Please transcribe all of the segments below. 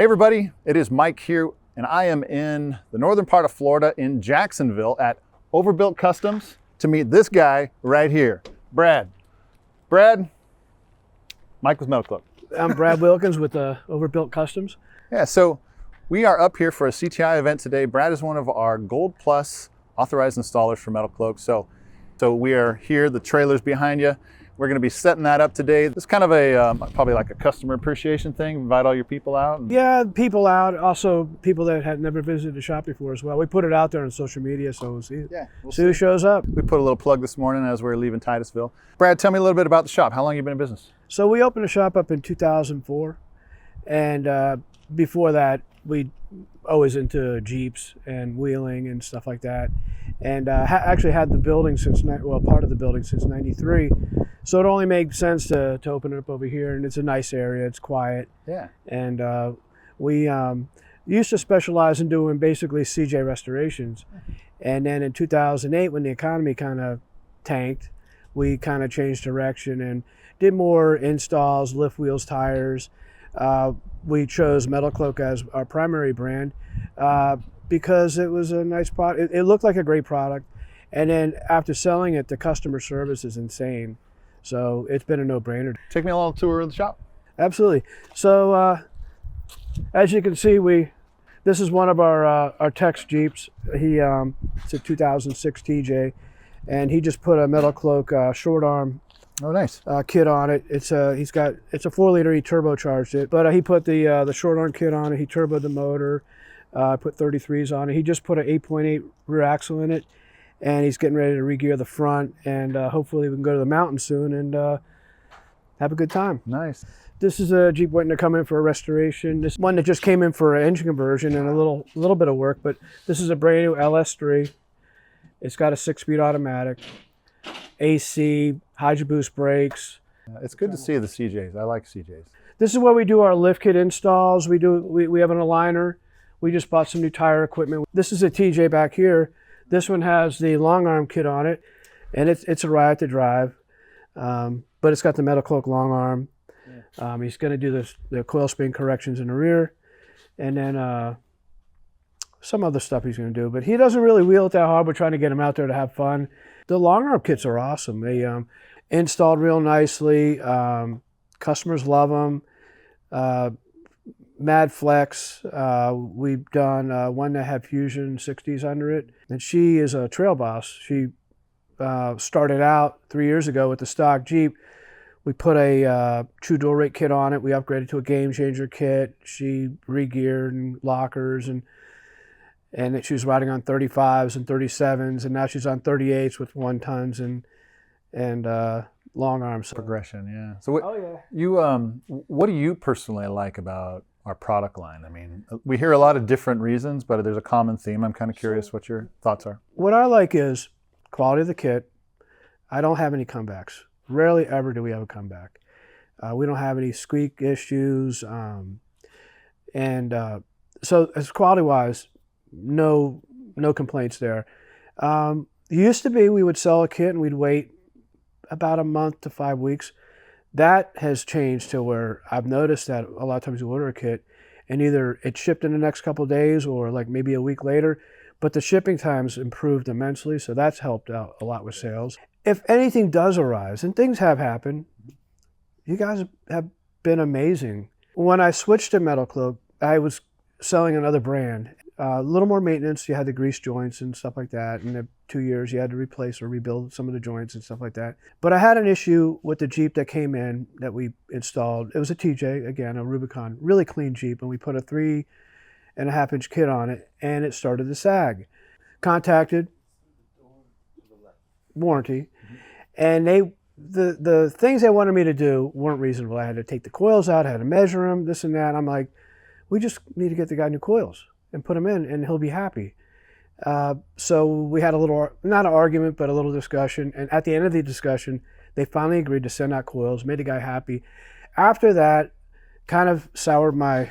everybody, it is Mike here, and I am in the northern part of Florida in Jacksonville at Overbuilt Customs to meet this guy right here, Brad. Brad, Mike with MetalCloak. I'm Brad Wilkins with Overbuilt Customs. Yeah, so we are up here for a CTI event today. Brad is one of our Gold Plus authorized installers for MetalCloak. So we are here, the trailer's behind you. We're going to be setting that up today. This is kind of a, probably like a customer appreciation thing. Invite all your people out. Yeah, people out. Also, people that had never visited the shop before as well. We put it out there on social media, so we'll see who shows up. We put a little plug this morning as we were leaving Titusville. Brad, tell me a little bit about the shop. How long have you been in business? So we opened the shop up in 2004. And before that, we always into Jeeps and wheeling and stuff like that. And actually had the building since, part of the building since 93. So it only made sense to open it up over here, and it's a nice area, it's quiet. Yeah. And we used to specialize in doing basically CJ restorations. And then in 2008, when the economy kind of tanked, we kind of changed direction and did more installs, lift wheels, tires. We chose MetalCloak as our primary brand because it was a nice product. It looked like a great product. And then after selling it, the customer service is insane. So it's been a no-brainer. Take me a little tour of the shop. Absolutely. So as you can see, this is one of our Tex Jeeps. It's a 2006 TJ, and he just put a MetalCloak short arm kit on it. It's a 4-liter. He turbocharged it, but he put the short arm kit on it. He turboed the motor, put 33s on it. He just put an 8.8 rear axle in it, and he's getting ready to re-gear the front. And hopefully we can go to the mountain soon and have a good time. Nice. This is a Jeep waiting to come in for a restoration. This one that just came in for an engine conversion and a little bit of work, but this is a brand new LS3. It's got a 6-speed automatic, AC, Hydro Boost brakes. It's good to see the CJs. I like CJs. This is where we do our lift kit installs. We have an aligner. We just bought some new tire equipment. This is a TJ back here. This one has the long arm kit on it, and it's a ride to drive, but it's got the MetalCloak long arm. Yeah. He's going to do the coil spin corrections in the rear, and then some other stuff he's going to do. But he doesn't really wheel it that hard. We're trying to get him out there to have fun. The long arm kits are awesome. They installed real nicely. Customers love them. Mad Flex. We've done one that had Fusion 60s under it. And she is a trail boss. She started out 3 years ago with the stock Jeep. We put a true dual rate kit on it. We upgraded to a game changer kit. She re-geared and lockers, and she was riding on 35s and 37s, and now she's on 38s with 1 tons and long arms. Progression, yeah. So what do you personally like about our product line? I mean, we hear a lot of different reasons, but there's a common theme. I'm kind of curious what your thoughts are. What I like is quality of the kit. I don't have any comebacks. Rarely ever do we have a comeback. We don't have any squeak issues. So as quality-wise, no complaints there. Used to be we would sell a kit and we'd wait about a month to 5 weeks. That has changed to where I've noticed that a lot of times you order a kit and either it's shipped in the next couple of days or like maybe a week later, but the shipping times improved immensely, so that's helped out a lot with sales. If anything does arise, and things have happened, you guys have been amazing. When I switched to MetalCloak, I was selling another brand. A little more maintenance, you had the grease joints and stuff like that. In the 2 years, you had to replace or rebuild some of the joints and stuff like that. But I had an issue with the Jeep that came in that we installed. It was a TJ, again, a Rubicon, really clean Jeep, and we put a 3.5-inch kit on it, and it started to sag. Contacted warranty, and the things they wanted me to do weren't reasonable. I had to take the coils out, I had to measure them, this and that. I'm like, we just need to get the guy new coils and put them in, and he'll be happy. So we had a little, not an argument, but a little discussion. And at the end of the discussion, they finally agreed to send out coils, made the guy happy. After that, kind of soured my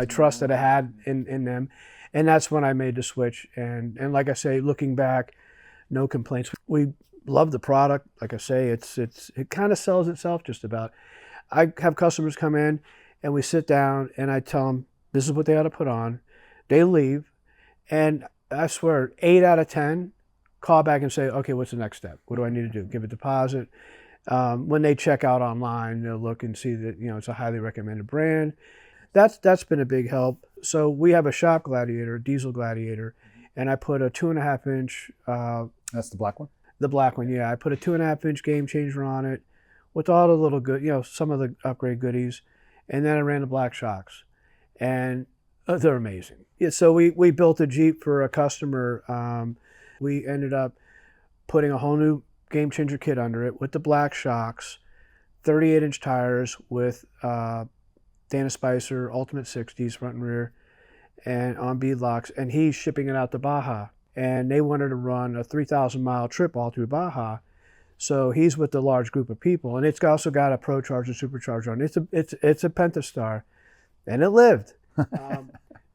trust that I had in them. And that's when I made the switch. And like I say, looking back, no complaints. We love the product. Like I say, it kind of sells itself just about. I have customers come in and we sit down and I tell them this is what they ought to put on. They leave, and I swear 8 out of 10 call back and say, okay, what's the next step? What do I need to do? Give a deposit. When they check out online, they'll look and see that, it's a highly recommended brand. That's been a big help. So we have a shop Gladiator, diesel Gladiator, and I put a 2.5-inch. That's the black one? The black one, yeah. I put a 2.5-inch game changer on it with all the little good, some of the upgrade goodies. And then I ran the black shocks. And they're amazing. Yeah, so we built a Jeep for a customer. We ended up putting a whole new game changer kit under it with the black shocks, 38-inch tires with Dana Spicer Ultimate 60s front and rear, and on bead locks. And he's shipping it out to Baja. And they wanted to run a 3,000-mile trip all through Baja. So he's with a large group of people. And it's also got a ProCharge and Supercharger on it. It's a Pentastar. And it lived.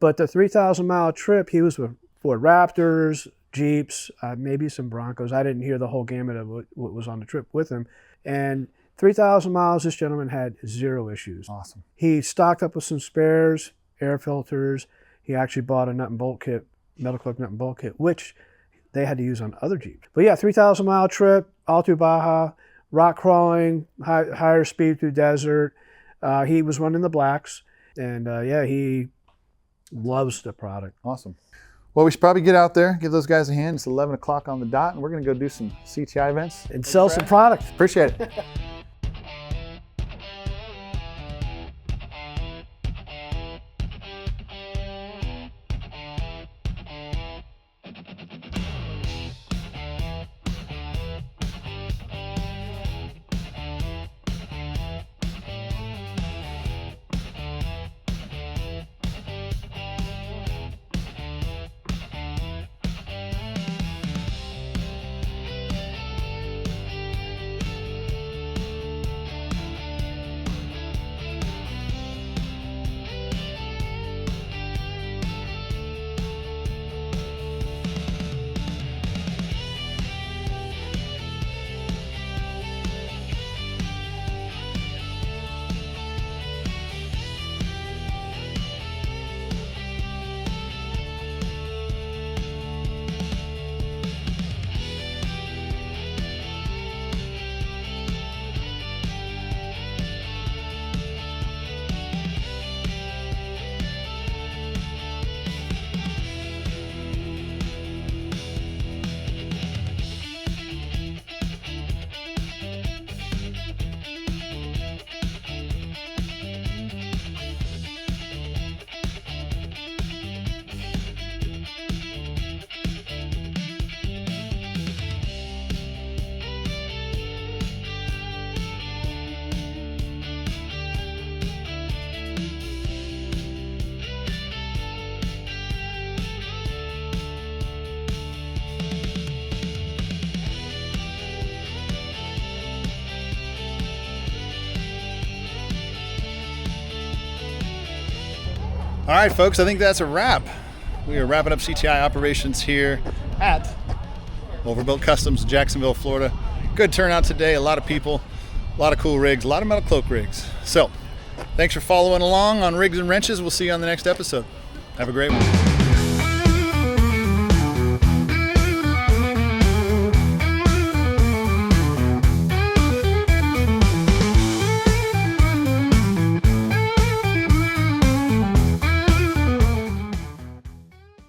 But the 3,000-mile trip, he was with Ford Raptors, Jeeps, maybe some Broncos. I didn't hear the whole gamut of what was on the trip with him. And 3,000 miles, this gentleman had 0 issues. Awesome. He stocked up with some spares, air filters. He actually bought a nut and bolt kit, MetalCloak nut and bolt kit, which they had to use on other Jeeps. But yeah, 3,000-mile trip, all through Baja, rock crawling, higher speed through desert. He was running the blacks. And he loves the product. Awesome. Well, we should probably get out there, give those guys a hand. It's 11 o'clock on the dot, and we're going to go do some CTI events. And sell some product. Appreciate it. All right, folks, I think that's a wrap. We are wrapping up CTI operations here at Overbuilt Customs, Jacksonville, Florida. Good turnout today, a lot of people, a lot of cool rigs, a lot of MetalCloak rigs. So, thanks for following along on Rigs and Wrenches. We'll see you on the next episode. Have a great one.